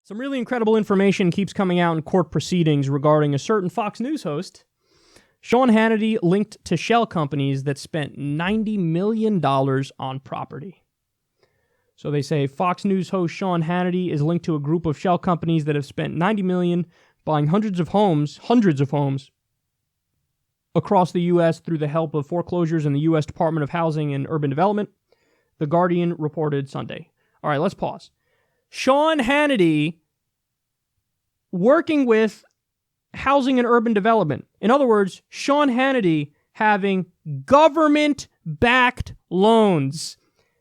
Some really incredible information keeps coming out in court proceedings regarding a certain Fox News host, Sean Hannity, linked to shell companies that spent $90 million on property. So they say Fox News host Sean Hannity is linked to a group of shell companies that have spent $90 million buying hundreds of homes across the U.S. through the help of foreclosures in the U.S. Department of Housing and Urban Development, The Guardian reported Sunday. All right, let's pause. Sean Hannity working with Housing and Urban Development. In other words, Sean Hannity having government-backed loans.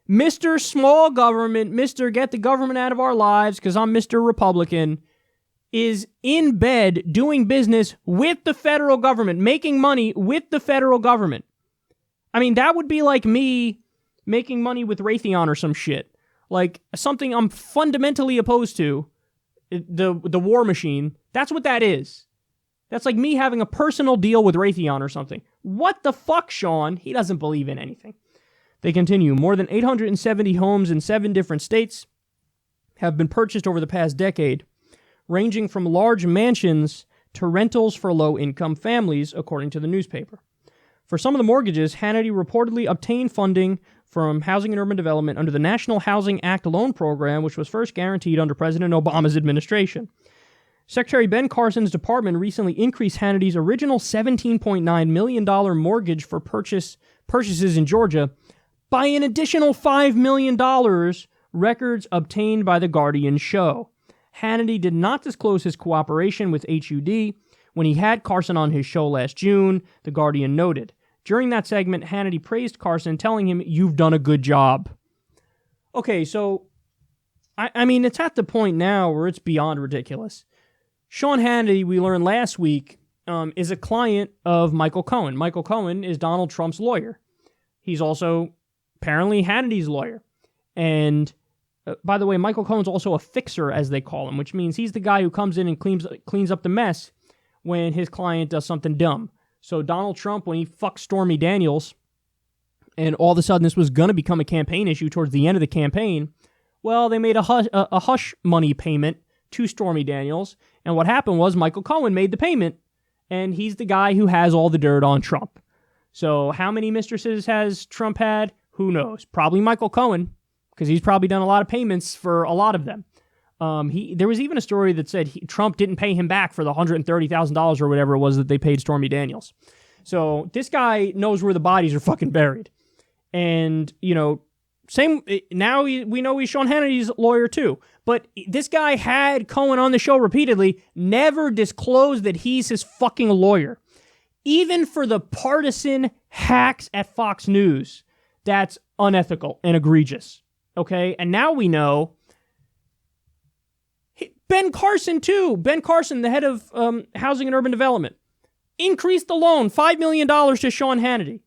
Mr. Small Government, Mr. Get the Government Out of Our Lives, because I'm Mr. Republican, is in bed doing business with the federal government, making money with the federal government. I mean, that would be like me making money with Raytheon or some shit. Like, something I'm fundamentally opposed to, the war machine. That's what that is. That's like me having a personal deal with Raytheon or something. What the fuck, Sean? He doesn't believe in anything. They continue. More than 870 homes in 7 different states have been purchased over the past decade, ranging from large mansions to rentals for low-income families, according to the newspaper. For some of the mortgages, Hannity reportedly obtained funding from Housing and Urban Development under the National Housing Act loan program, which was first guaranteed under President Obama's administration. Secretary Ben Carson's department recently increased Hannity's original $17.9 million mortgage for purchases in Georgia by an additional $5 million, records obtained by The Guardian show. Hannity did not disclose his cooperation with HUD when he had Carson on his show last June, The Guardian noted. During that segment, Hannity praised Carson, telling him, "You've done a good job." Okay, so, I mean, it's at the point now where it's beyond ridiculous. Sean Hannity, we learned last week, is a client of Michael Cohen. Michael Cohen is Donald Trump's lawyer. He's also apparently Hannity's lawyer. And by the way, Michael Cohen's also a fixer, as they call him, which means he's the guy who comes in and cleans up the mess when his client does something dumb. So Donald Trump, when he fucked Stormy Daniels, and all of a sudden this was going to become a campaign issue towards the end of the campaign, well, they made a hush money payment to Stormy Daniels, and what happened was Michael Cohen made the payment, and he's the guy who has all the dirt on Trump. So how many mistresses has Trump had? Who knows? Probably Michael Cohen, because he's probably done a lot of payments for a lot of them. There was even a story that said Trump didn't pay him back for the $130,000 or whatever it was that they paid Stormy Daniels. So this guy knows where the bodies are fucking buried. And, you know, now we know he's Sean Hannity's lawyer too. But this guy had Cohen on the show repeatedly, never disclosed that he's his fucking lawyer. Even for the partisan hacks at Fox News, that's unethical and egregious. Okay? And now we know Ben Carson, too. Ben Carson, the head of Housing and Urban Development, increased the loan, $5 million to Sean Hannity.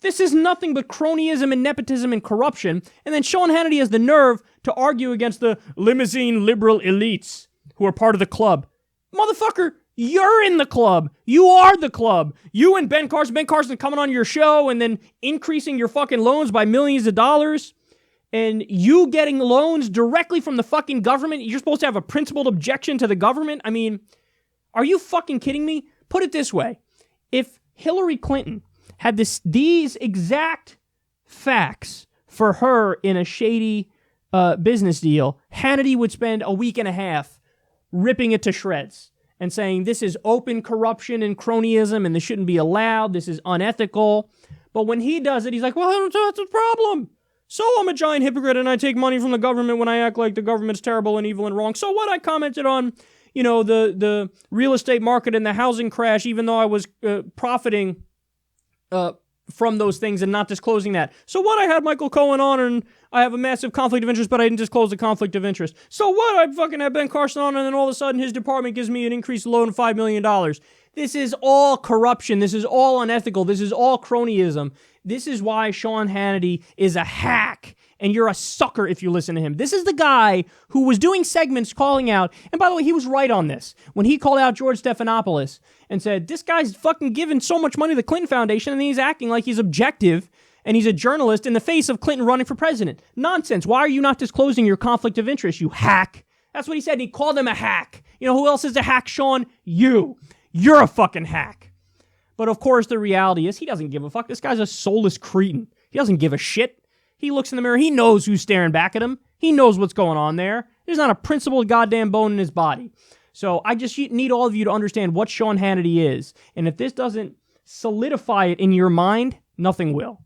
This is nothing but cronyism and nepotism and corruption. And then Sean Hannity has the nerve to argue against the limousine liberal elites who are part of the club. Motherfucker, you're in the club. You are the club. You and Ben Carson coming on your show and then increasing your fucking loans by millions of dollars. And you getting loans directly from the fucking government. You're supposed to have a principled objection to the government. I mean, are you fucking kidding me? Put it this way. If Hillary Clinton had these exact facts for her in a shady business deal, Hannity would spend a week and a half ripping it to shreds and saying this is open corruption and cronyism and this shouldn't be allowed, this is unethical. But when he does it, he's like, well, that's a problem. So I'm a giant hypocrite and I take money from the government when I act like the government's terrible and evil and wrong. So what? I commented on, you know, the real estate market and the housing crash, even though I was profiting from those things and not disclosing that. So what? I had Michael Cohen on and I have a massive conflict of interest, but I didn't disclose the conflict of interest. So what? I fucking had Ben Carson on and then all of a sudden his department gives me an increased loan of $5 million. This is all corruption. This is all unethical. This is all cronyism. This is why Sean Hannity is a hack, and you're a sucker if you listen to him. This is the guy who was doing segments calling out, and by the way, he was right on this, when he called out George Stephanopoulos and said, this guy's fucking giving so much money to the Clinton Foundation, and he's acting like he's objective, and he's a journalist in the face of Clinton running for president. Nonsense. Why are you not disclosing your conflict of interest, you hack? That's what he said. And he called him a hack. You know who else is a hack, Sean? You. You're a fucking hack. But of course, the reality is he doesn't give a fuck. This guy's a soulless cretin. He doesn't give a shit. He looks in the mirror. He knows who's staring back at him. He knows what's going on there. There's not a principled goddamn bone in his body. So I just need all of you to understand what Sean Hannity is. And if this doesn't solidify it in your mind, nothing will.